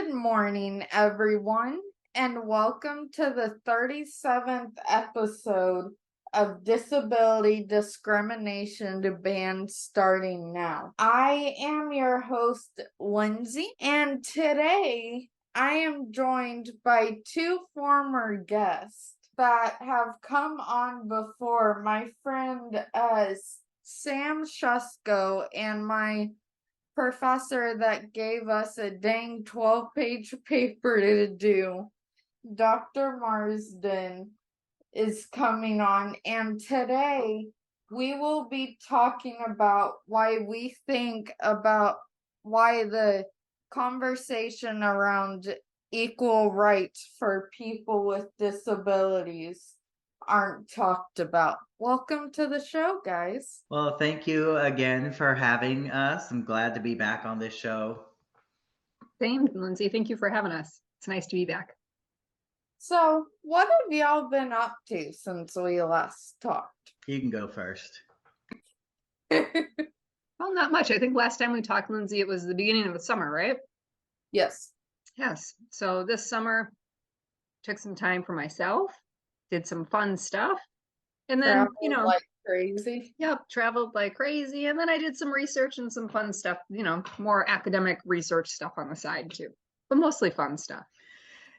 Good morning, everyone, and welcome to the 37th episode of Disability Discrimination to Ban Starting Now. I am your host, Lindsay, and today I am joined by two former guests that have come on before, my friend Sam Shusko and my professor that gave us a dang 12-page paper to do. Dr. Marsden is coming on, and today we will be talking about why we think about why the conversation around equal rights for people with disabilities aren't talked about. Welcome to the show, guys. Well, thank you again for having us. I'm glad to be back on this show. Same, Lindsay. Thank you for having us. It's nice to be back. So, what have y'all been up to since we last talked? You can go first. Well, not much. I think last time we talked, Lindsay, it was the beginning of the summer, right? Yes. Yes. So this summer, took some time for myself, did some fun stuff, and then, Traveled like crazy. Yep, traveled like crazy. And then I did some research and some fun stuff, more academic research stuff on the side too, but mostly fun stuff.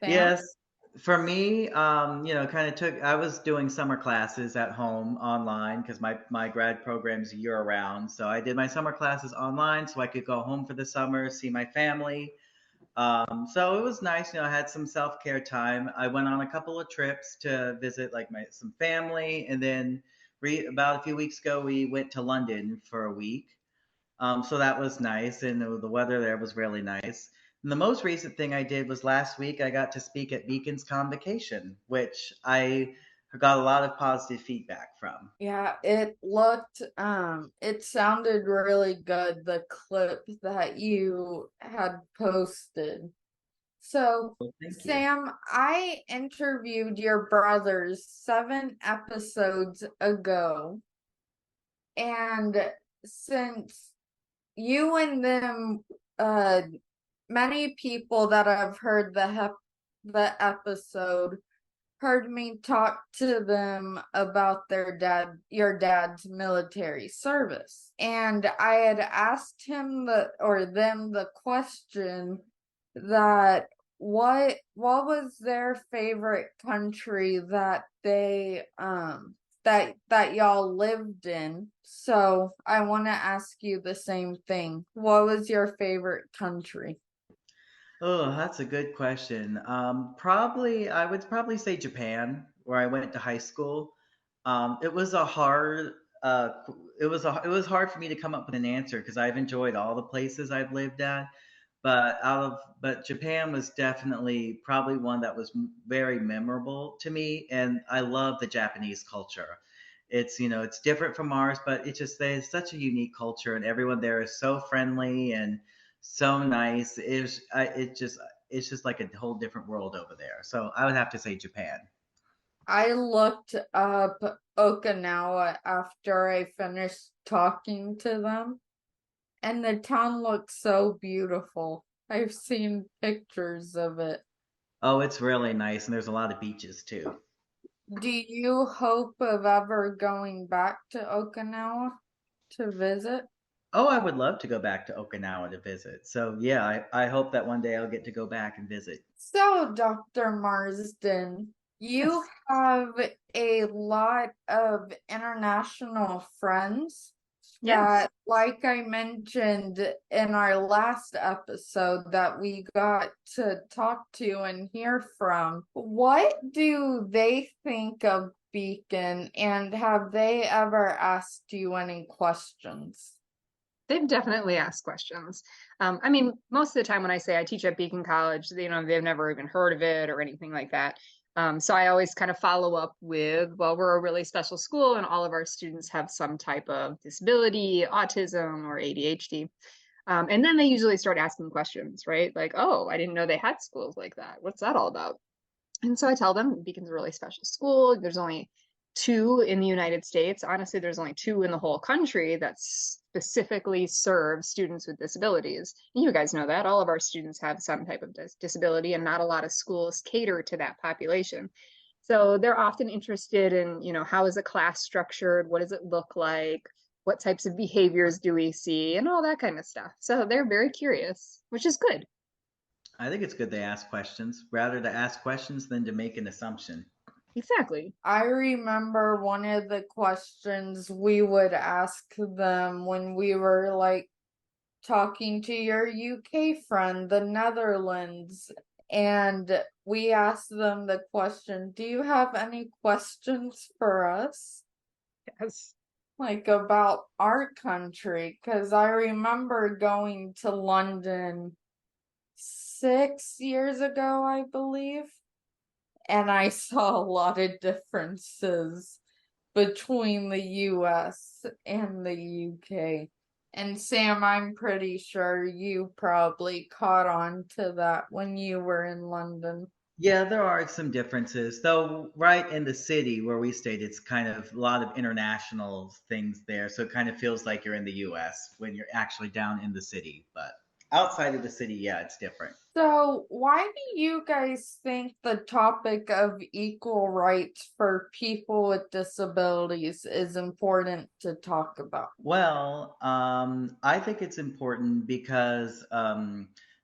Sam? Yes, for me, I was doing summer classes at home online because my grad program's year round. So I did my summer classes online so I could go home for the summer, see my family. So it was nice, I had some self-care time. I went on a couple of trips to visit some family, and then about a few weeks ago we went to London for a week. So that was nice, and the weather there was really nice. And the most recent thing I did was last week I got to speak at Beacon's Convocation, which I got a lot of positive feedback from. Yeah, it sounded really good, the clip that you had posted. So, Well, thank you. Sam, I interviewed your brothers 7 episodes ago, and since you and them, many people that have heard the episode heard me talk to them about your dad's military service, and I had asked him them the question that what was their favorite country that they that y'all lived in. So I want to ask you the same thing. What was your favorite country? Oh, that's a good question. I would probably say Japan, where I went to high school. It was a hard, it was hard for me to come up with an answer because I've enjoyed all the places I've lived at, but Japan was definitely probably one that was very memorable to me, and I love the Japanese culture. It's different from ours, but there's such a unique culture, and everyone there is so friendly and so nice. It's just like a whole different world over there. So I would have to say Japan. I looked up Okinawa after I finished talking to them, and the town looks so beautiful. I've seen pictures of it. Oh, it's really nice, and there's a lot of beaches too. Do you hope of ever going back to Okinawa to visit? Oh, I would love to go back to Okinawa to visit. So yeah, I hope that one day I'll get to go back and visit. So, Dr. Marsden, you Yes. have a lot of international friends Yes. that, like I mentioned in our last episode that we got to talk to and hear from, what do they think of Beacon, and have they ever asked you any questions? They've definitely asked questions. Most of the time when I say I teach at Beacon College, they've never even heard of it or anything like that. So I always kind of follow up with, well, we're a really special school and all of our students have some type of disability, autism, or ADHD. And then they usually start asking questions, right? Like, oh, I didn't know they had schools like that. What's that all about? And so I tell them Beacon's a really special school. There's only two in the United States. Honestly, there's only two in the whole country that specifically serve students with disabilities. You guys know that all of our students have some type of disability, and not a lot of schools cater to that population. So they're often interested in, how is a class structured? What does it look like? What types of behaviors do we see? And all that kind of stuff. So they're very curious, which is good. I think it's good they ask questions, rather to ask questions than to make an assumption. Exactly. I remember one of the questions we would ask them when we were like talking to your UK friend, the Netherlands, and we asked them the question, do you have any questions for us? Yes. Like about our country? Because I remember going to London 6 years ago, I believe, and I saw a lot of differences between the US and the UK. And Sam, I'm pretty sure you probably caught on to that when you were in London. Yeah, there are some differences, though. Right in the city where we stayed, it's kind of a lot of international things there, so it kind of feels like you're in the U.S. when you're actually down in the city. But outside of the city, yeah, it's different. So, why do you guys think the topic of equal rights for people with disabilities is important to talk about? Well, I think it's important because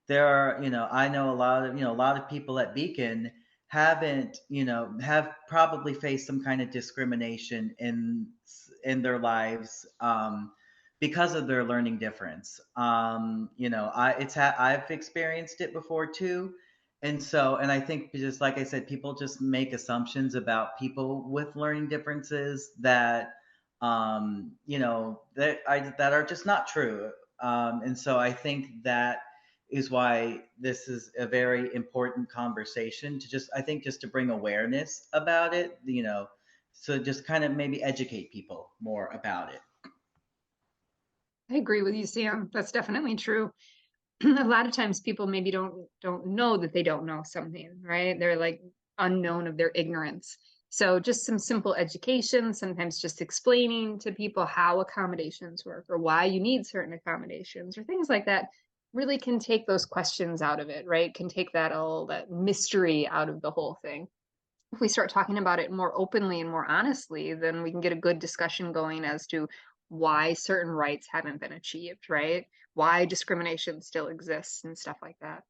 there are, I know a lot of people at Beacon haven't, have probably faced some kind of discrimination in their lives because of their learning difference. I've experienced it before too. And I think just like I said, people just make assumptions about people with learning differences that are just not true. And so I think that is why this is a very important conversation to just, I think, just to bring awareness about it, so just kind of maybe educate people more about it. I agree with you, Sam. That's definitely true. A lot of times people maybe don't know that they don't know something, right? They're like unknown of their ignorance. So just some simple education, sometimes just explaining to people how accommodations work or why you need certain accommodations or things like that really can take those questions out of it, right? Can take that mystery out of the whole thing. If we start talking about it more openly and more honestly, then we can get a good discussion going as to why certain rights haven't been achieved, right? Why discrimination still exists and stuff like that.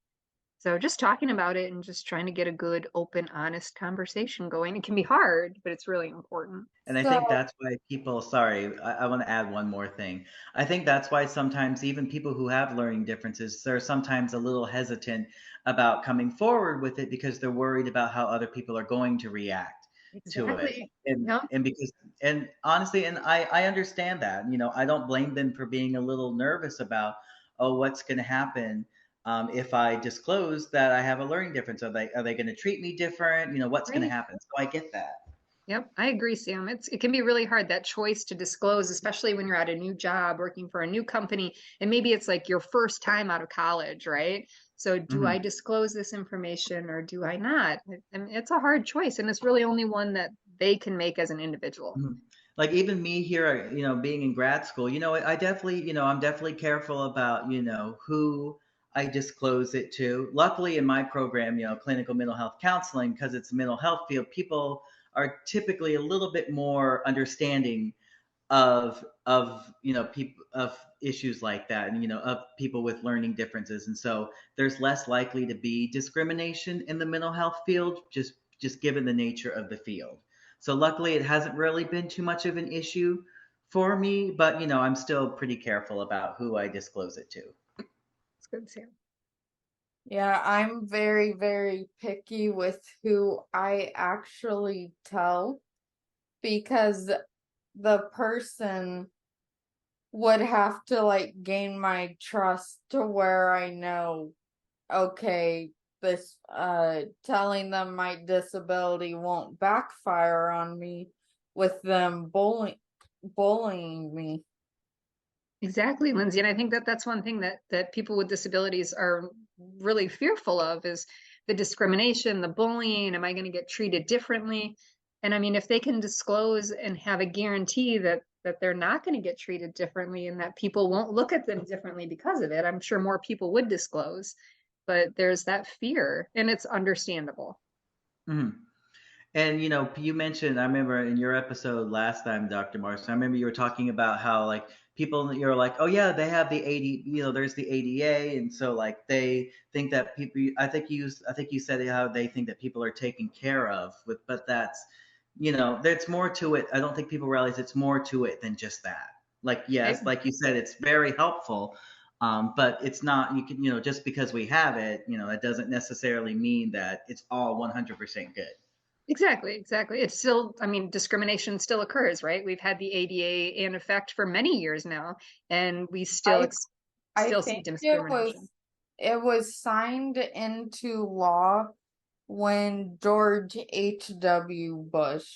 So just talking about it and just trying to get a good, open, honest conversation going. It can be hard, but it's really important. And I think So, that's why people, sorry, I want to add one more thing. I think that's why sometimes even people who have learning differences, they're sometimes a little hesitant about coming forward with it because they're worried about how other people are going to react to it. Exactly. And Yep. and because and honestly, and I understand that. I don't blame them for being a little nervous about, oh, what's going to happen if I disclose that I have a learning difference. Are they going to treat me different? What's going to Right. happen? So I get that. Yep, I agree, Sam. It can be really hard, that choice to disclose, especially when you're at a new job, working for a new company, and maybe it's like your first time out of college, right? So do I Mhm. disclose this information or do I not? I mean, it's a hard choice, and it's really only one that they can make as an individual. Mhm. Like even me here, being in grad school, I definitely, I'm definitely careful about, who I disclose it to. Luckily in my program, clinical mental health counseling, because it's a mental health field, people are typically a little bit more understanding of people of issues like that, and of people with learning differences, and so there's less likely to be discrimination in the mental health field, just given the nature of the field. So luckily it hasn't really been too much of an issue for me, but I'm still pretty careful about who I disclose it to. It's good, Sam. yeah, I'm very, very picky with who I actually tell because the person would have to like gain my trust to where I know, okay, this telling them my disability won't backfire on me with them bullying me. Exactly, Lindsay. And I think that that's one thing that people with disabilities are really fearful of is the discrimination, the bullying. Am I going to get treated differently? And I mean, if they can disclose and have a guarantee that they're not going to get treated differently and that people won't look at them differently because of it, I'm sure more people would disclose. But there's that fear, and it's understandable. Mhm. And you mentioned, I remember in your episode last time, Dr. Marsden, I remember you were talking about how like people, you're like, oh yeah, they have the 80, there's the ADA, and so like they think that people, I think you said how they think that people are taken care of with, but that's, there's more to it. I don't think people realize it's more to it than just that. Like, Okay. yes, like you said, it's very helpful. But it's not, you can, just because we have it, it doesn't necessarily mean that it's all 100% good. Exactly, exactly. It's still, I mean, discrimination still occurs, right? We've had the ADA in effect for many years now, and we still I I still see think it discrimination. was signed into law when George H.W. Bush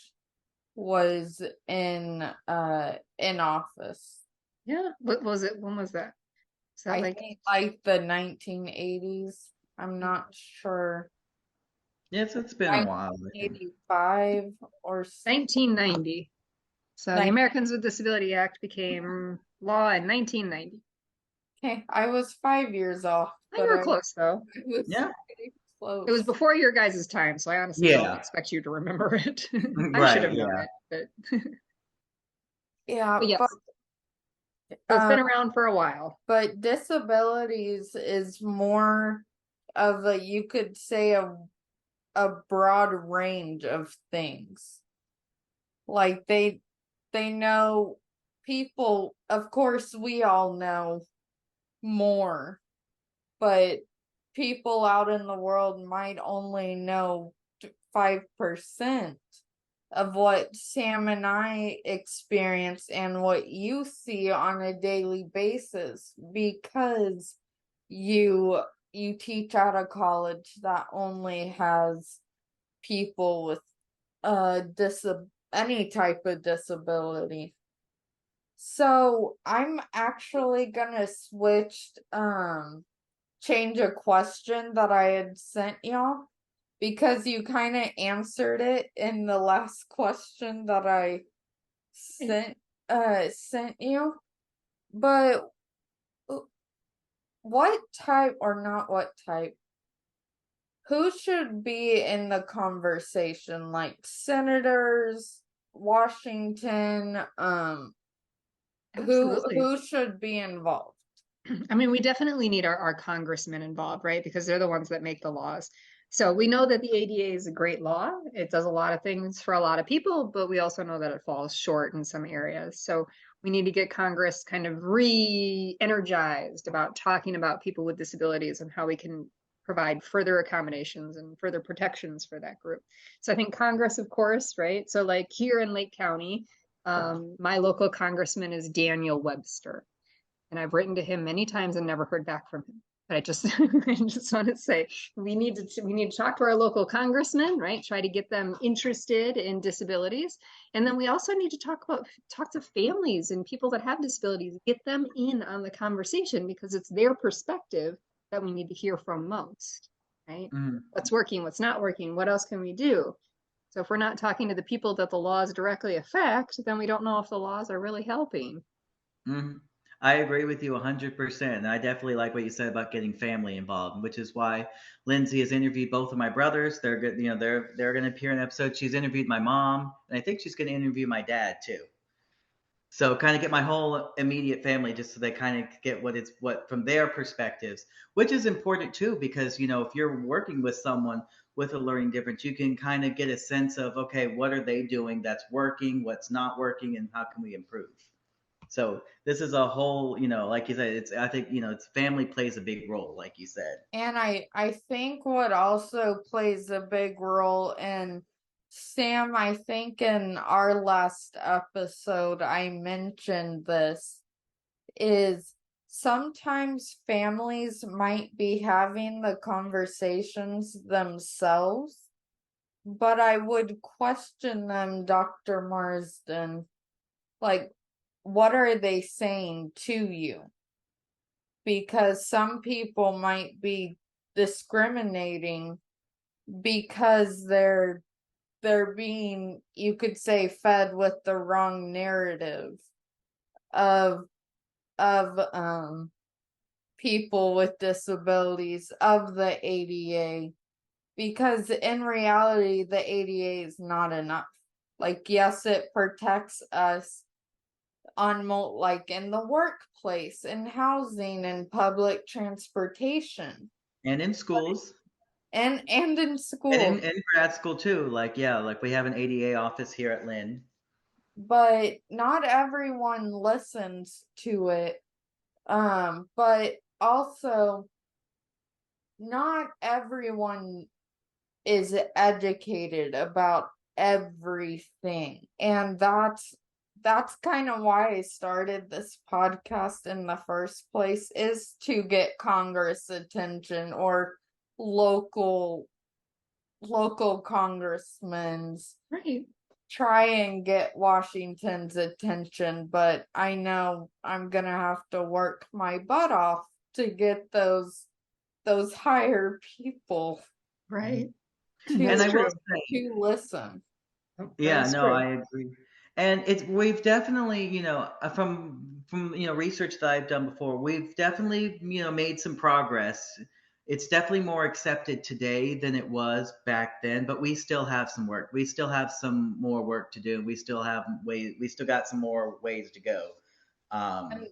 was in office. Yeah. What was it? When was that? Is that I like think like the 1980s. I'm not sure. Yes, it's been a while. I think. 1985 or 1990? So the 9. Americans with Disability Act became law in 1990. Okay, I was 5 years off, Oh, you but were I close though. was Yeah. pretty It was close. before your guys' time, so I honestly don't Yeah. expect you to remember it. I should Right. have known Yeah. it, Yeah, but but yes, so it's uh been around for a while. but disabilities is more of a, you could say, a broad range of things. Like they know people, of course we all know more, but people out in the world might only know 5% of what Sam and I experience and what you see on a daily basis, because you teach at a college that only has people with any type of disability. So I'm actually gonna change a question that I had sent y'all, because you kind of answered it in the last question that I sent you. But what type, or not what type, who should be in the conversation? Like senators, Washington, Absolutely. who should be involved? I mean, we definitely need our congressmen involved, right? Because they're the ones that make the laws. So we know that the ADA is a great law. It does a lot of things for a lot of people, but we also know that it falls short in some areas. So we need to get Congress kind of re-energized about talking about people with disabilities and how we can provide further accommodations and further protections for that group. So I think Congress, of course, right? So like here in Lake County, my local congressman is Daniel Webster. And I've written to him many times and never heard back from him. But I just I just want to say we need to talk to our local congressmen, right? Try to get them interested in disabilities. And then we also need to talk to families and people that have disabilities, get them in on the conversation, because it's their perspective that we need to hear from most, right? Mhm. What's working, what's not working, what else can we do? So if we're not talking to the people that the laws directly affect, then we don't know if the laws are really helping. Mhm. I agree with you 100%. And I definitely like what you said about getting family involved, which is why Lindsay has interviewed both of my brothers. They're good, they're going to appear in an episode. She's interviewed my mom, and I think she's going to interview my dad too. So kind of get my whole immediate family, just so they kind of get what from their perspectives, which is important too, because if you're working with someone with a learning difference, you can kind of get a sense of, okay, what are they doing that's working, what's not working, and how can we improve. So this is a whole, like you said, I think, it's family plays a big role, like you said. And I think what also plays a big role, and Sam, I think in our last episode I mentioned this, is sometimes families might be having the conversations themselves, but I would question them, Dr. Marsden, like, what are they saying to you? Because some people might be discriminating because they're they're being, you could say, fed with the wrong narrative of people with disabilities, of the ADA, because in reality the ADA is not enough. Like, yes, it protects us on like in the workplace, in housing, and public transportation, And in schools. and in And school. in grad school too. Like, yeah, like we have an ADA office here at Lynn. But not everyone listens to it. But also not everyone is educated about everything. And that's kind of why I started this podcast in the first place, is to get Congress attention, or local congressmen's, Right. try and get Washington's attention. But I know I'm gonna have to work my butt off to get those higher people Right. to That's And I will true. say, to listen. That yeah, is no, true. I agree. And we've definitely, from research that I've done before, we've definitely, made some progress. It's definitely more accepted today than it was back then, but we still have some work. We still have some more work to do. We still got some more ways to go.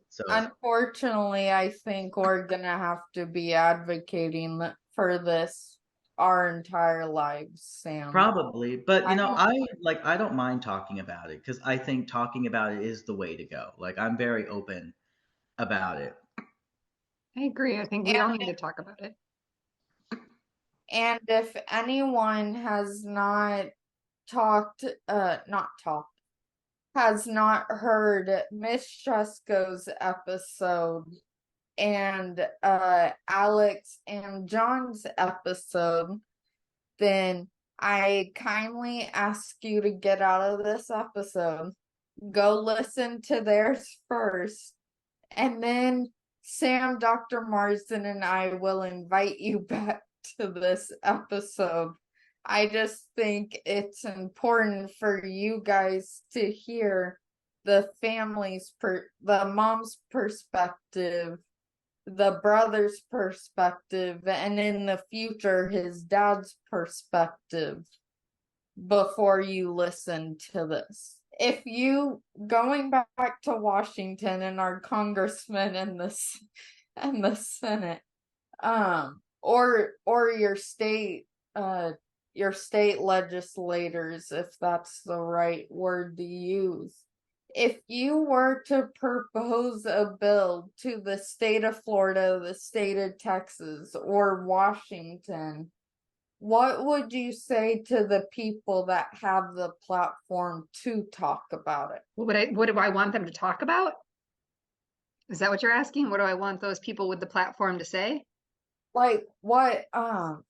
So Unfortunately, I think we're gonna have to be advocating for this our entire lives, Sam. probably, but I don't, I don't mind talking about it because I think talking about it is the way to go. Like, I'm very open about it. I agree. I think we all need to talk about it. and if anyone has not talked, not talked, has not heard Miss Shusko's episode and Alex and John's episode, then I kindly ask you to get out of this episode, go listen to theirs first, and then Sam, Dr. Marsden, and I will invite you back to this episode. I just think it's important for you guys to hear the the mom's perspective, the brother's perspective, and in the future his dad's perspective, before you listen to this. If you, going back to Washington and our congressmen in this and the Senate, or your state legislators, if that's the right word to use, if you were to propose a bill to the state of Florida, the state of Texas, or Washington, what would you say to the people that have the platform to talk about it? What do I want them to talk about? Is that what you're asking? What do I want those people with the platform to say? Like what Or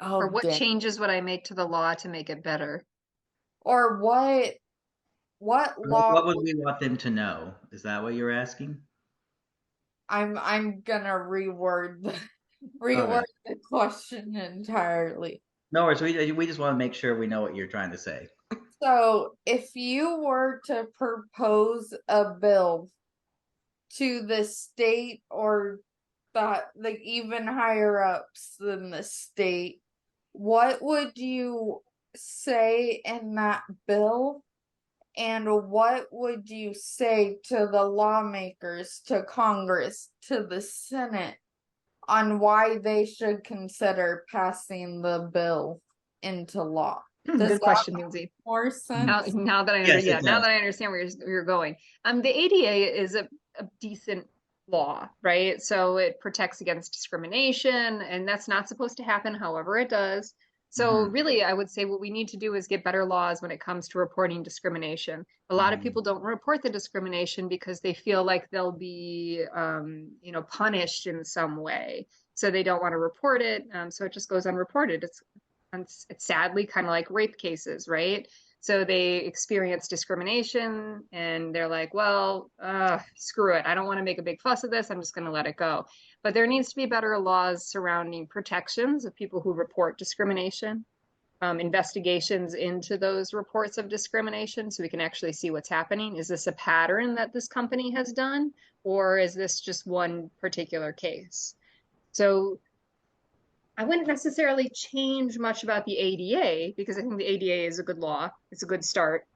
oh what dang. changes would I make to the law to make it better? Or what law What would we want them to know? Is that what you're asking? I'm gonna Okay. reword the question entirely. No worries. We just want to make sure we know what you're trying to say. So, if you were to propose a bill to the state, or the even higher ups than the state, what would you say in that bill? And what would you say to the lawmakers, to Congress, to the Senate, on why they should consider passing the bill into law? Does Good that question, make Lindsay. more sense? Now that I Yes, it now does. that I understand where you're going. The ADA is a decent law, right? So it protects against discrimination, and that's not supposed to happen. However, it does. So Hmm. really, I would say what we need to do is get better laws when it comes to reporting discrimination. A lot of people don't report the discrimination because they feel like they'll be, punished in some way. So they don't want to report it. So it just goes unreported. It's sadly kind of like rape cases, right? So they experience discrimination and they're like, well, screw it. I don't want to make a big fuss of this. I'm just going to let it go. But there needs to be better laws surrounding protections of people who report discrimination. investigations into those reports of discrimination so we can actually see what's happening. Is this a pattern that this company has done, or is this just one particular case? So I wouldn't necessarily change much about the ADA because I think the ADA is a good law. It's a good start.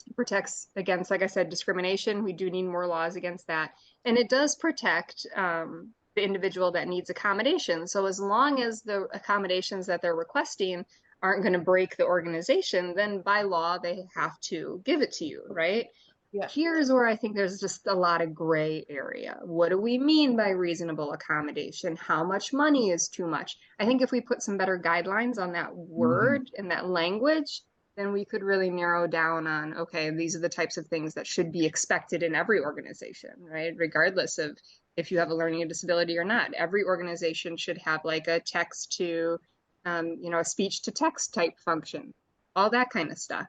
It protects against, like I said, discrimination. We do need more laws against that. And it does protect the individual that needs accommodation. So as long as the accommodations that they're requesting aren't going to break the organization, then by law, they have to give it to you, right? Yeah. Here's where I think there's just a lot of gray area. What do we mean by reasonable accommodation? How much money is too much? I think if we put some better guidelines on that word and that language, then we could really narrow down on, okay, these are the types of things that should be expected in every organization, right? Regardless of if you have a learning disability or not. Every organization should have like a text to, a speech to text type function, all that kind of stuff.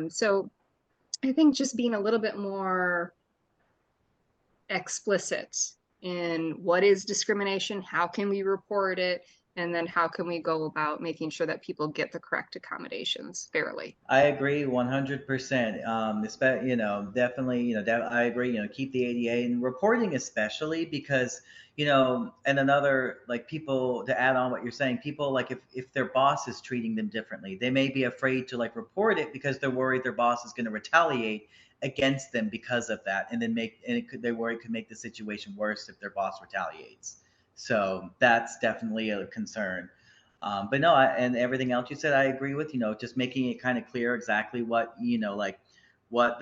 So I think just being a little bit more explicit in what is discrimination, how can we report it, and then how can we go about making sure that people get the correct accommodations fairly. I agree 100%. Definitely, I agree, keep the ADA and reporting, especially because, and another, like, people, to add on what you're saying, people, like, if their boss is treating them differently, they may be afraid to, like, report it because they're worried their boss is going to retaliate against them because of that. And then they worry it could make the situation worse if their boss retaliates. So that's definitely a concern. But no, and everything else you said, I agree with, just making it kind of clear exactly what, like what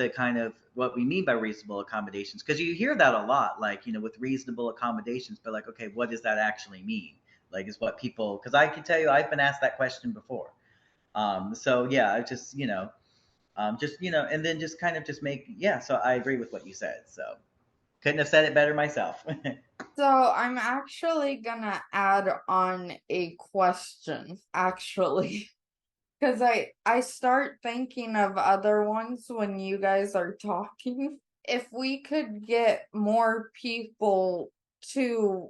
we mean by reasonable accommodations. Because you hear that a lot, like, with reasonable accommodations, but like, okay, what does that actually mean? Like, is what people, because I can tell you, I've been asked that question before. So yeah, I and then just kind of just yeah, so I agree with what you said. So couldn't have said it better myself. So I'm actually gonna add on a question, actually, because I start thinking of other ones when you guys are talking. If we could get more people to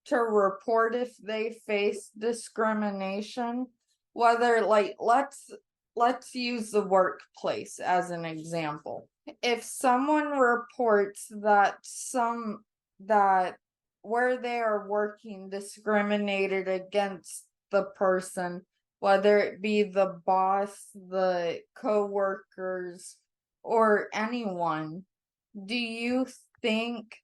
report if they face discrimination, whether, like, let's use the workplace as an example. If someone reports that where they are working discriminated against the person, whether it be the boss, the co-workers, or anyone, do you think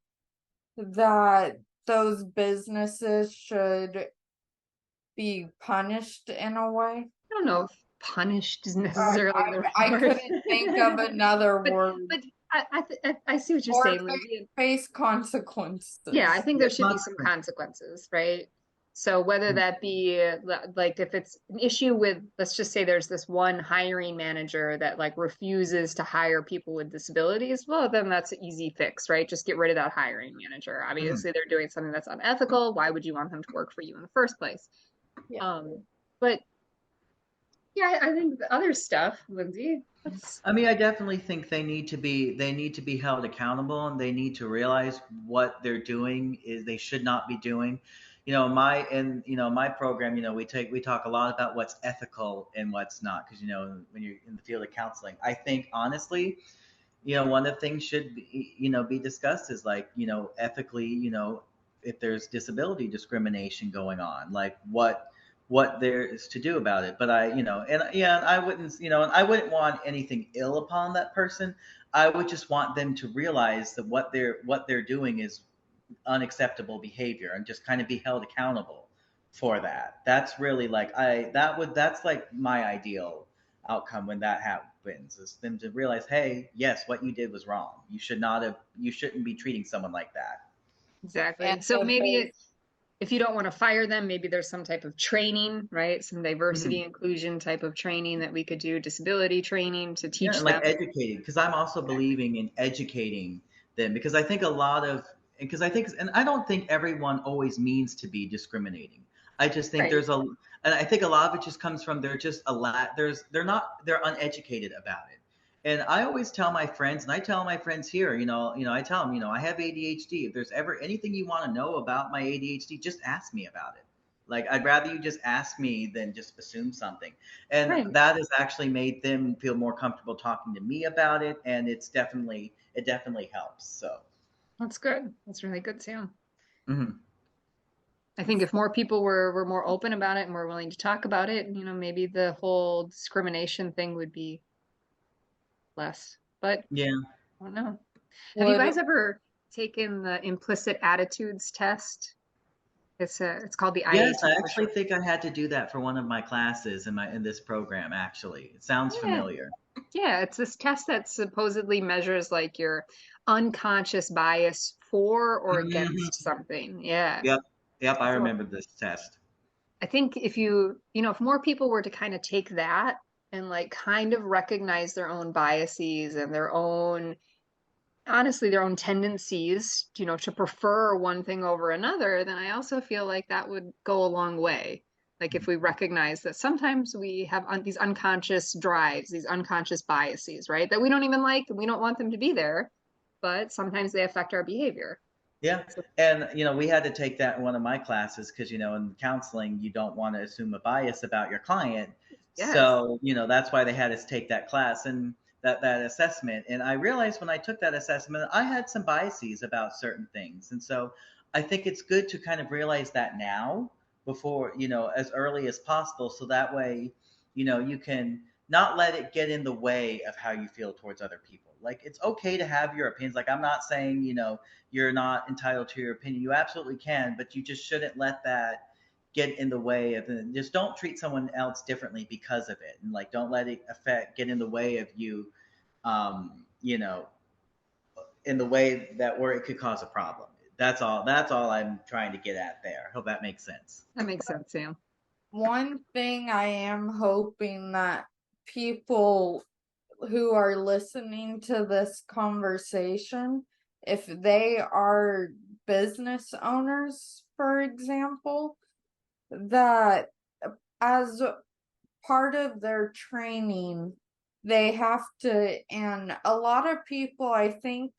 that those businesses should be punished in a way? I don't know if punished is necessarily the I right word. couldn't think of another word. But I see what you're Or saying, Lindsay. face consequences. Yeah, I think there should be some Consequences. consequences, right? So whether that be like if it's an issue with, let's just say there's this one hiring manager that like refuses to hire people with disabilities, well, then that's an easy fix, right? Just get rid of that hiring manager. Obviously, they're doing something that's unethical. Why would you want them to work for you in the first place? Yeah. But yeah, I think the other stuff, Lindsay, I mean, I definitely think they need to be held accountable, and they need to realize what they're doing is they should not be doing. My program, we talk a lot about what's ethical and what's not, because when you're in the field of counseling, I think honestly, one of the things should be discussed is, like, ethically, if there's disability discrimination going on, like what there is to do about it. But and yeah, I wouldn't, and I wouldn't want anything ill upon that person. I would just want them to realize that what they're doing is unacceptable behavior, and just kind of be held accountable for that. That's really, like, that's like my ideal outcome when that happens, is them to realize, hey, yes, what you did was wrong. You shouldn't be treating someone like that. exactly. And So the maybe if you don't want to fire them, maybe there's some type of training, right? Some diversity inclusion type of training that we could do, disability training to Yeah, teach and them. like educating, because I'm also believing in educating them, because I think a lot of, because I think, and I don't think everyone always means to be discriminating. I just think Right. and I think a lot of it just comes from, they're just a lot, they're uneducated about it. And I always tell my friends, and I tell my friends here, I tell them, I have ADHD. If there's ever anything you want to know about my ADHD, just ask me about it. Like, I'd rather you just ask me than just assume something. And Right. that has actually made them feel more comfortable talking to me about it. And it definitely helps. So, That's good. That's really good, Sam. mhm. I think if more people were more open about it and were willing to talk about it, maybe the whole discrimination thing would be less. But Yeah. I don't know. Have you Would guys ever taken the implicit attitudes test? It's called the Yes, I IAT for actually short. think I had to do that for one of my classes in this program, actually. It sounds Yeah. familiar. Yeah, it's this test that supposedly measures like your unconscious bias for or Hmm. against something. Yeah. Yep. Yep, I So remember this test. I think if more people were to kind of take that and like kind of recognize their own biases and honestly, their own tendencies, to prefer one thing over another, then I also feel like that would go a long way. Like if we recognize that sometimes we have these unconscious drives, these unconscious biases, right? That we don't even like, and we don't want them to be there, but sometimes they affect our behavior. Yeah. So, And, we had to take that in one of my classes because, in counseling, you don't want to assume a bias about your client. yes. So, that's why they had us take that class and that assessment. And I realized when I took that assessment, I had some biases about certain things. And so I think it's good to kind of realize that now before, as early as possible. So that way, you can not let it get in the way of how you feel towards other people. Like, it's okay to have your opinions. Like, I'm not saying, you're not entitled to your opinion. You absolutely can, but you just shouldn't let that get in the way of it. Just don't treat someone else differently because of it. And like, don't let it get in the way of you, um, you know, in the way that where it could cause a problem. That's all I'm trying to get at there. Hope that makes sense. That makes sense, Sam. one thing I am hoping that people who are listening to this conversation, if they are business owners, for example, that as part of their training, they have to, and a lot of people, I think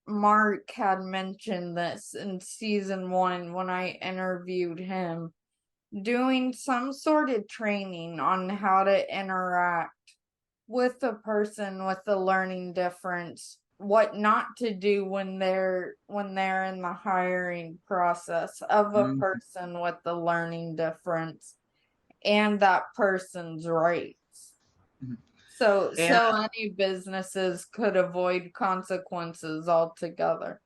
Mark had mentioned this in season 1 when I interviewed him, doing some sort of training on how to interact with a person with a learning difference, what not to do when they're in the hiring process of a Mm-hmm. person with the learning difference and that person's rights. And So any businesses could avoid consequences altogether.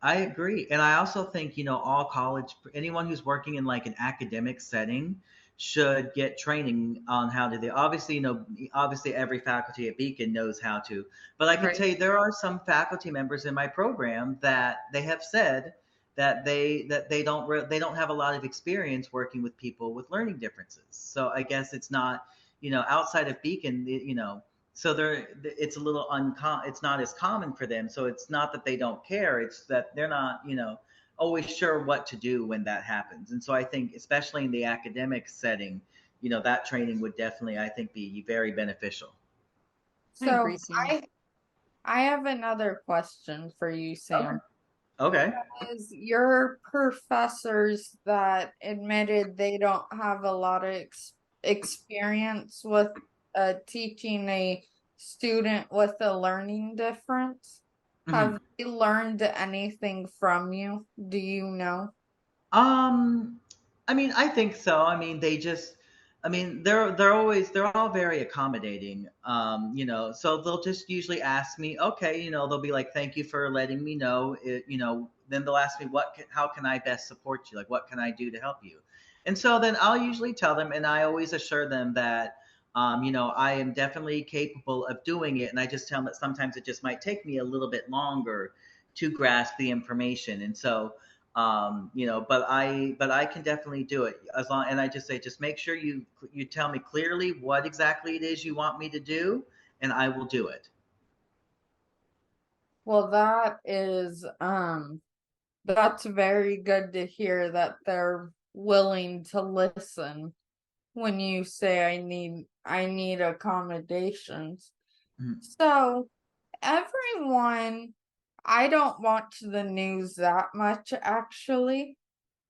I agree. And I also think, all college, anyone who's working in like an academic setting should get training on how to do. Obviously, obviously every faculty at Beacon knows how to, but I can Right. tell you there are some faculty members in my program that they have said that they don't have a lot of experience working with people with learning differences. So I guess it's not, outside of Beacon, so it's a little it's not as common for them. So it's not that they don't care, it's that they're not, always sure what to do when that happens. And so I think especially in the academic setting, that training would definitely, I think, be very beneficial. I So agree, Sam. I have another question for you, Okay. Sam. Okay. Is your professors that admitted they don't have a lot of experience with teaching a student with a learning difference, have Mhm. they learned anything from you? Do you know? Um, I mean, I think so. I mean, they're all very accommodating. So they'll just usually ask me, okay, they'll be like, thank you for letting me know. Then they'll ask me, how can I best support you? Like, what can I do to help you? And so then I'll usually tell them, and I always assure them that, I am definitely capable of doing it. And I just tell them that sometimes it just might take me a little bit longer to grasp the information. And so, but I can definitely do it as long. And I just say, just make sure you tell me clearly what exactly it is you want me to do, and I will do it. Well, that's very good to hear that they're willing to listen when you say I need accommodations. Mhm. So, everyone, I don't watch the news that much actually,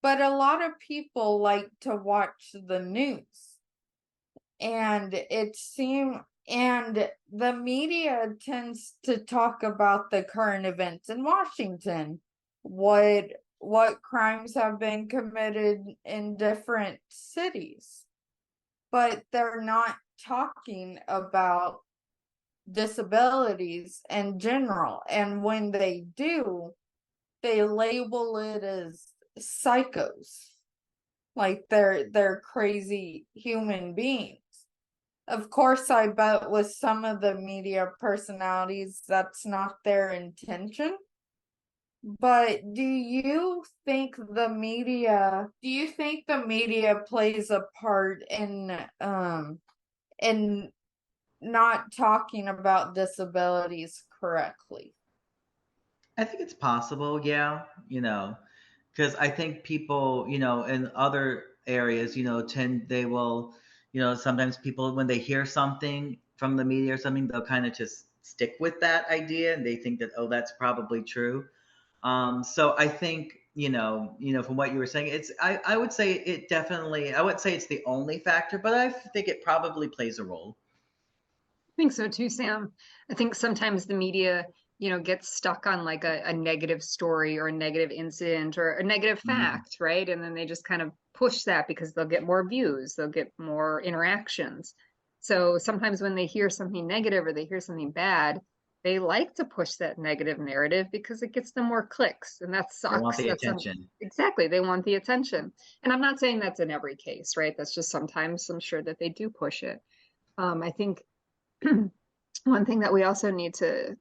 but a lot of people like to watch the news. And and the media tends to talk about the current events in Washington, what crimes have been committed in different cities, but they're not talking about disabilities in general. And when they do, they label it as psychos, like they're crazy human beings. Of course, I bet with some of the media personalities, that's not their intention. But do you think the media plays a part in not talking about disabilities correctly? I think it's possible, yeah, because I think people, in other areas, they will, sometimes people, when they hear something from the media or something, they'll kind of just stick with that idea and they think that, oh, that's probably true. So I think, from what you were saying, I would say it definitely, I wouldn't say it's the only factor, but I think it probably plays a role. I think so too, Sam. I think sometimes the media, gets stuck on like a negative story or a negative incident or a negative Mhm. fact, right? And then they just kind of push that because they'll get more views, they'll get more interactions. So sometimes when they hear something negative or they hear something bad, they like to push that negative narrative because it gets them more clicks, and that They want sucks. the attention. Exactly, they want the attention. And I'm not saying that's in every case, right? That's just sometimes I'm sure that they do push it. I think one thing that we also need to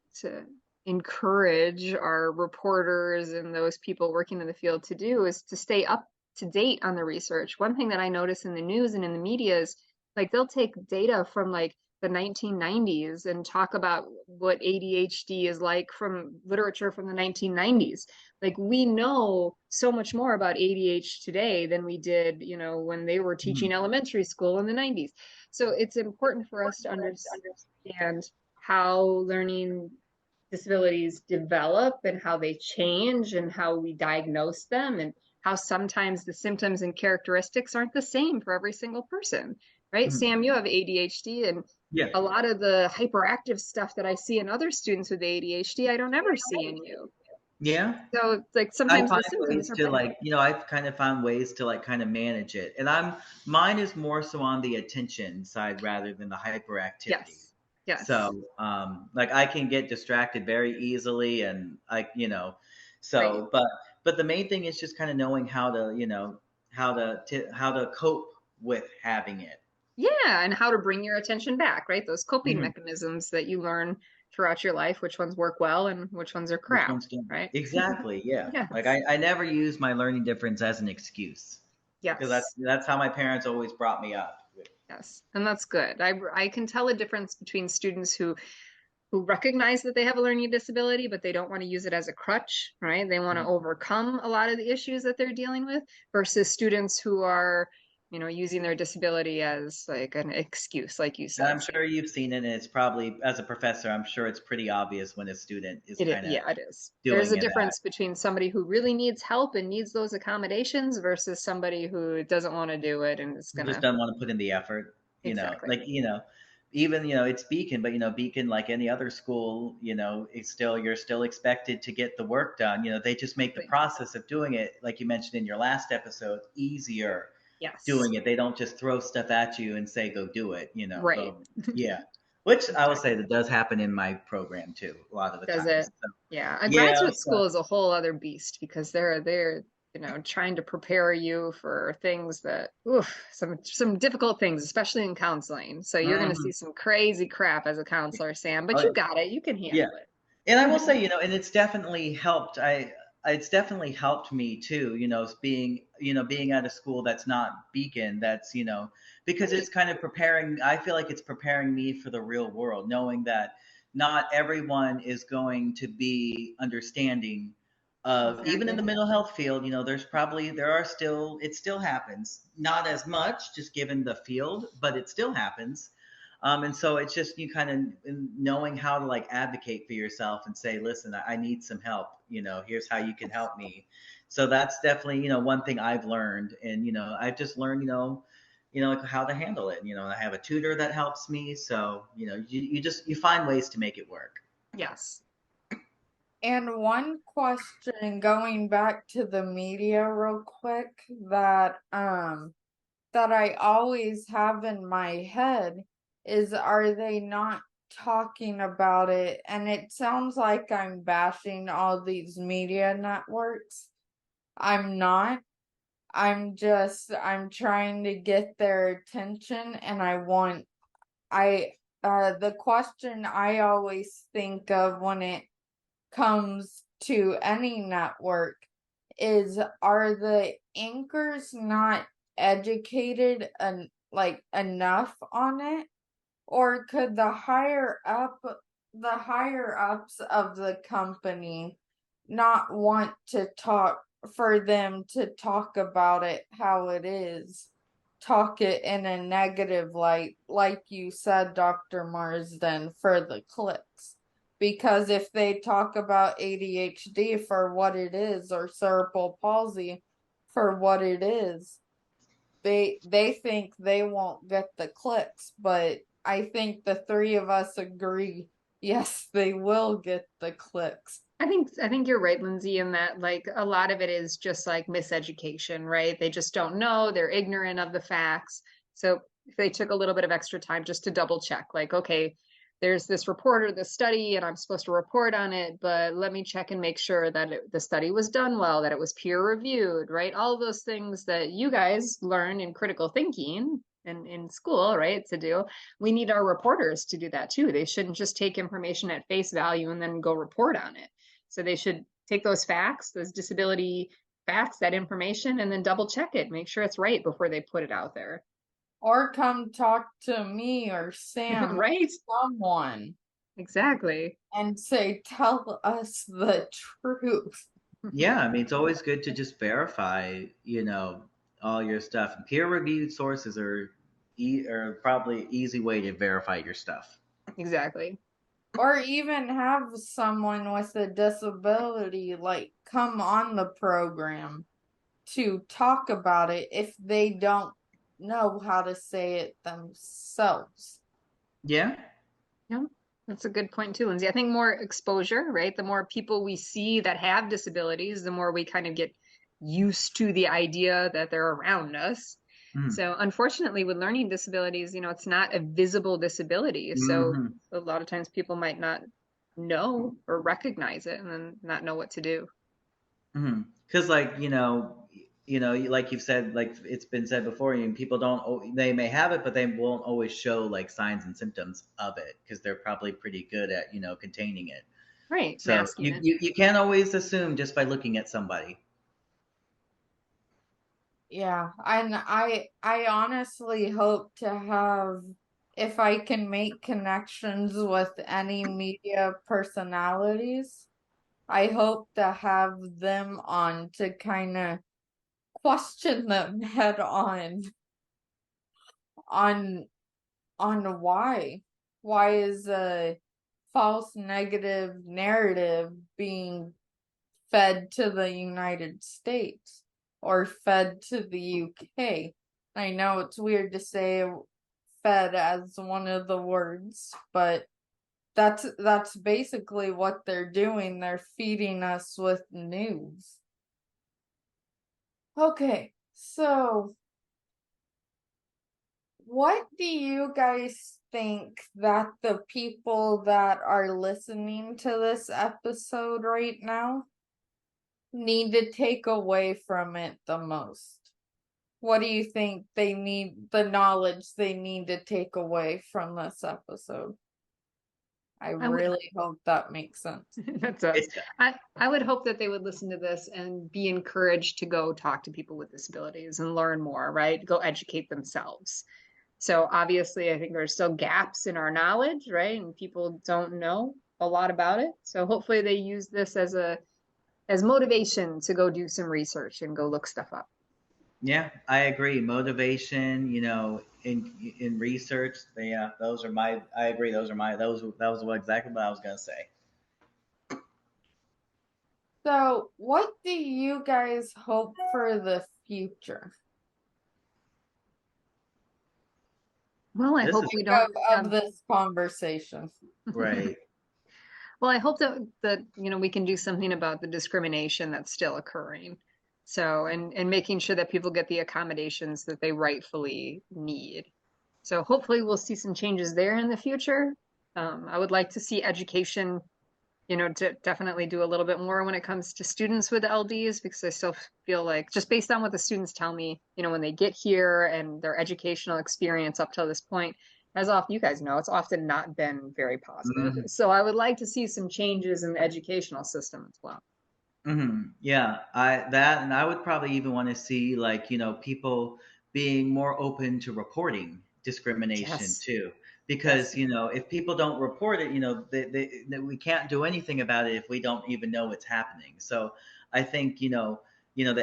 encourage our reporters and those people working in the field to do is to stay up to date on the research. One thing that I notice in the news and in the media is like they'll take data from like the 1990s and talk about what ADHD is like from literature from the 1990s. Like we know so much more about ADHD today than we did, when they were Mhm. teaching elementary school in the 90s. So it's important for us to understand how learning disabilities develop and how they change and how we diagnose them and how sometimes the symptoms and characteristics aren't the same for every single person, right? Mhm. Sam, you have ADHD, and Yeah. a lot of the hyperactive stuff that I see in other students with ADHD, I don't ever see in you. Yeah. So like I sometimes the find symptoms ways are to pretty. like, I've kind of found ways to like kind of manage it. And mine is more so on the attention side rather than the hyperactivity. Yes. Yes. So, like I can get distracted very easily and Right. but the main thing is just kind of knowing how to, how to cope with having it. Yeah, and how to bring your attention back, right? Those coping Mhm. mechanisms that you learn throughout your life, which ones work well and which ones are Which crap, one's doing right? exactly? Yeah. Like Yes. I never use my learning difference as an excuse because Yes. that's how my parents always brought me up. Yes. And that's good. I can tell a difference between students who recognize that they have a learning disability, but they don't want to use it as a crutch, right? They want to Mhm. overcome a lot of the issues that they're dealing with versus students who are, using their disability as like an excuse, like you And said. I'm sure you've seen it, and it's probably, as a professor, I'm sure it's pretty obvious when a student is It is, kind of yeah, it is. There's doing a it that difference between somebody who really needs help and needs those accommodations versus somebody who doesn't want to do it and is just gonna. doesn't want to put in the effort, Exactly. like, even, it's Beacon, but, Beacon, like any other school, it's still, you're still expected to get the work done. They just make the Exactly. process of doing it, like you mentioned in your last episode, easier Yes. doing it. They don't just throw stuff at you and say, go do it, Right. go. Yeah. Which I will say Exactly. that does happen in my program too, a lot of the Does it? times. So, Yeah. A yeah. graduate So, school is a whole other beast because they're trying to prepare you for things that oof, some difficult things, especially in counseling. So you're gonna see mhm. some crazy crap as a counselor, Sam, but Oh, you got it. You can yeah. handle it. And I will say, and it's definitely helped. It's definitely helped me too, being at a school that's not Beacon, that's, because Right. it's kind of preparing, I feel like it's preparing me for the real world, knowing that not everyone is going to be understanding of, even in Exactly. the mental health field, there are still, it still happens, not as much just given the field, but it still happens. And so it's just you kind of knowing how to like advocate for yourself and say, listen, I need some help. Here's how you can Yes. help me. So that's definitely, one thing I've learned. And, I've just learned, like how to handle it. I have a tutor that helps me. So, you find ways to make it work. Yes. And one question going back to the media real quick that I always have in my head is, are they not talking about it? And it sounds like I'm bashing all these media networks. I'm not. I'm trying to get their attention, and the question I always think of when it comes to any network is, are the anchors not educated and like enough on it, or could the higher ups of the company not want to talk, for them to talk about it how it is, talk it in a negative light, like you said, Dr. Marsden, for the clicks? Because if they talk about ADHD for what it is, or cerebral palsy for what it is, they think they won't get the clicks, but I think the three of us agree, yes, they will get the clicks. I think you're right, Lindsay, in that like a lot of it is just like miseducation, right? They just don't know, they're ignorant of the facts. So if they took a little bit of extra time just to double check, like, okay, there's this report or this study and I'm supposed to report on it, but let me check and make sure that the study was done well, that it was peer reviewed, right? All of those things that you guys learn in critical thinking and in school, right, to do. We need our reporters to do that too. They shouldn't just take information at face value and then go report on it. So they should take those facts, those disability facts, that information, and then double check it, make sure it's right before they put it out there. Or come talk to me or Sam, Right? someone, Exactly. and say, tell us the truth. Yeah, I mean, it's always good to just verify, all your stuff. Peer-reviewed sources are probably easy way to verify your stuff. Exactly. Or even have someone with a disability like come on the program to talk about it if they don't know how to say it themselves. Yeah. Yeah, that's a good point too, Lindsay. I think more exposure, right? The more people we see that have disabilities, the more we kind of get used to the idea that they're around us. Mm-hmm. So unfortunately, with learning disabilities, it's not a visible disability. So Mm-hmm. a lot of times people might not know or recognize it and then not know what to do. Because, like, like you've said, like it's been said before, people they may have it, but they won't always show like signs and symptoms of it because they're probably pretty good at containing it. Right, So masking you, it. you you can't always assume just by looking at somebody. Yeah, and I honestly hope to have, if I can make connections with any media personalities, I hope to have them on to kind of question them head on on why is a false negative narrative being fed to the United States or fed to the UK. I know it's weird to say fed as one of the words, but that's basically what they're doing. They're feeding us with news. Okay, so what do you guys think that the people that are listening to this episode right now need to take away from it the most? What do you think the knowledge they need to take away from this episode? I I would really hope that makes sense. that does. It, I would hope that they would listen to this and be encouraged to go talk to people with disabilities and learn more, right? Go educate themselves. So obviously, I think there's still gaps in our knowledge, right? And people don't know a lot about it. So hopefully they use this as motivation to go do some research and go look stuff up. yeah, I agree. Motivation, in research, yeah, those are my. I agree. Those are my. That was what exactly what I was gonna say. So, what do you guys hope for the future Well, I This hope is we don't of this conversation? right. Well, I hope that we can do something about the discrimination that's still occurring. So, and making sure that people get the accommodations that they rightfully need. So hopefully we'll see some changes there in the future. I would like to see education, to definitely do a little bit more when it comes to students with LDs, because I still feel like, just based on what the students tell me, when they get here and their educational experience up till this point, as often you guys know, it's often not been very positive. Mhm. So I would like to see some changes in the educational system as well. Yeah, and I would probably even want to see, like, people being more open to reporting discrimination Yes. too. Yes. Because, if people don't report it, we can't do anything about it if we don't even know it's happening. So I think, the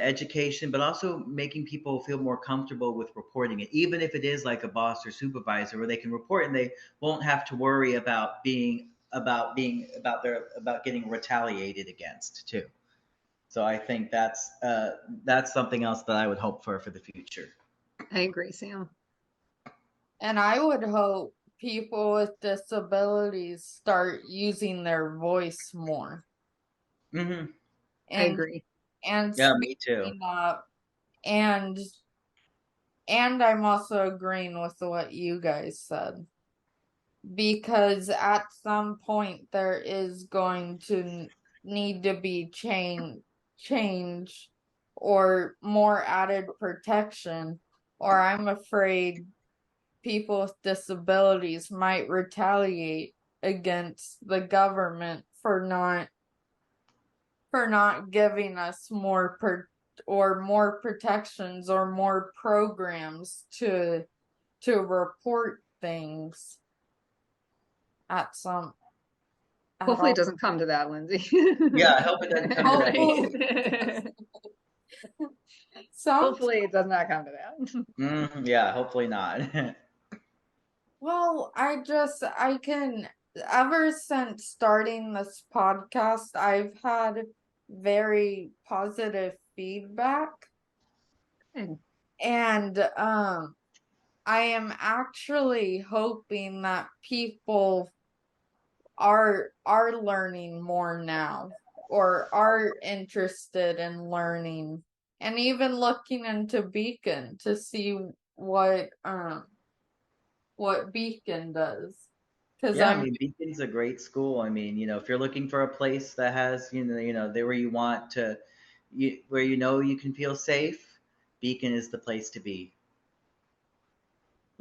education, but also making people feel more comfortable with reporting it, even if it is like a boss or supervisor where they can report and they won't have to worry about about getting retaliated against too. So I think that's something else that I would hope for the future. I agree, Sam. And I would hope people with disabilities start using their voice more Hmm. I and agree. Yeah, me too. speaking up, and I'm also agreeing with what you guys said, because at some point there is going to need to be change or more added protection, or I'm afraid people with disabilities might retaliate against the government for not giving us more protections or more programs to report things at some at Hopefully it all. doesn't come to that, Lindsay. Yeah, I hope it doesn't come to that. Hopefully. Some Hopefully it does not come to that. Yeah, hopefully not. Well, I can, ever since starting this podcast, I've had very positive feedback, And and I am actually hoping that people are learning more now, or are interested in learning, and even looking into Beacon to see what Beacon does, because Yeah, I I'm mean, Beacon's a great school. I mean, if you're looking for a place that has, there where you want to, where you can feel safe, Beacon is the place to be.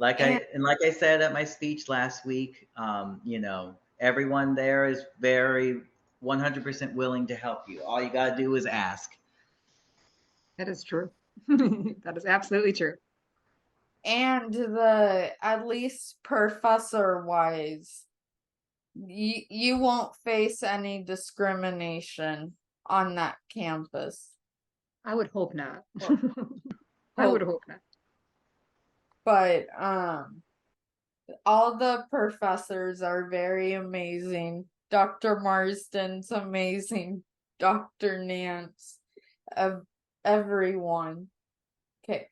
and Like I said at my speech last week, everyone there is very 100% willing to help you. All you gotta do is ask. that is true. That is absolutely true. the at least professor wise, you won't face any discrimination on that campus. I would hope not. Well, I would hope, hope not. but all the professors are very amazing. Dr. Marsden's amazing. Dr. Nance, of everyone. Okay.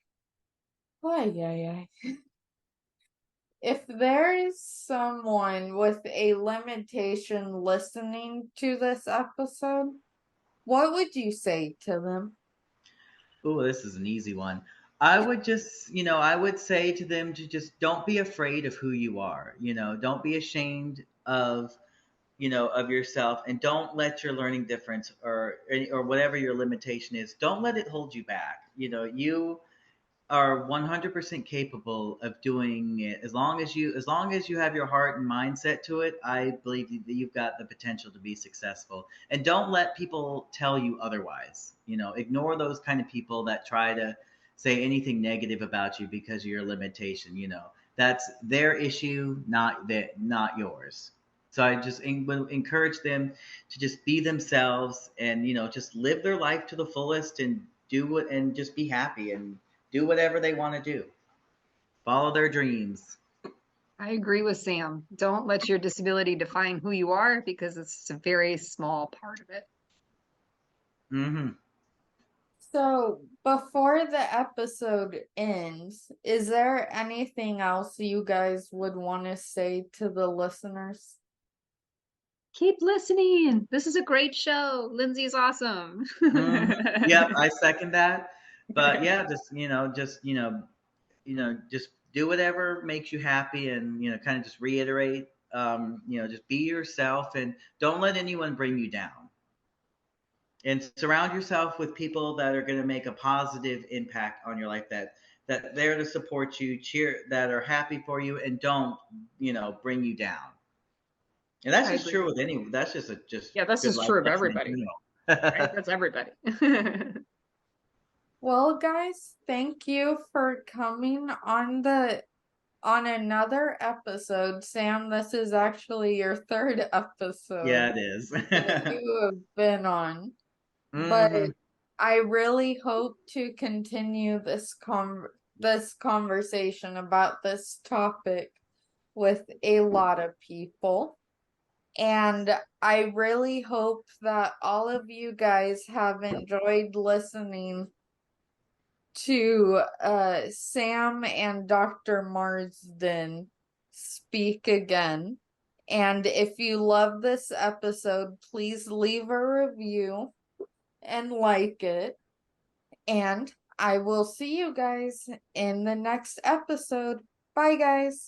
Oh, yeah. If there is someone with a limitation listening to this episode, what would you say to them? Oh, this is an easy one. I would just, I would say to them to just don't be afraid of who you are. Don't be ashamed of yourself, and don't let your learning difference or whatever your limitation is, don't let it hold you back. You are 100% capable of doing it as long as you have your heart and mindset to it. I believe that you've got the potential to be successful, and don't let people tell you otherwise. Ignore those kind of people that try to say anything negative about you because of your limitation. That's their issue, not yours. So I just would encourage them to just be themselves, and just live their life to the fullest, and just be happy, and do whatever they want to do. Follow their dreams. I agree with Sam. Don't let your disability define who you are, because it's a very small part of it. Mm-hmm. So, before the episode ends, is there anything else you guys would want to say to the listeners? Keep listening. This is a great show. Lindsay's awesome. Mm-hmm. Yep, I second that. But yeah, just do whatever makes you happy, and kind of just reiterate, just be yourself and don't let anyone bring you down. And surround yourself with people that are going to make a positive impact on your life, that there to support you, cheer, that are happy for you, and don't bring you down. And that's I just agree. true with any. That's just Yeah, that's good just life true of lesson in everybody, right? general. That's everybody. Well, guys, thank you for coming on another episode. Sam, this is actually your third episode Yeah, it is. that you have been on. But Hmm. I really hope to continue this conversation about this topic with a lot of people. And I really hope that all of you guys have enjoyed listening to Sam and Dr. Marsden speak again. And if you love this episode, please leave a review and like it. And I will see you guys in the next episode. Bye, guys.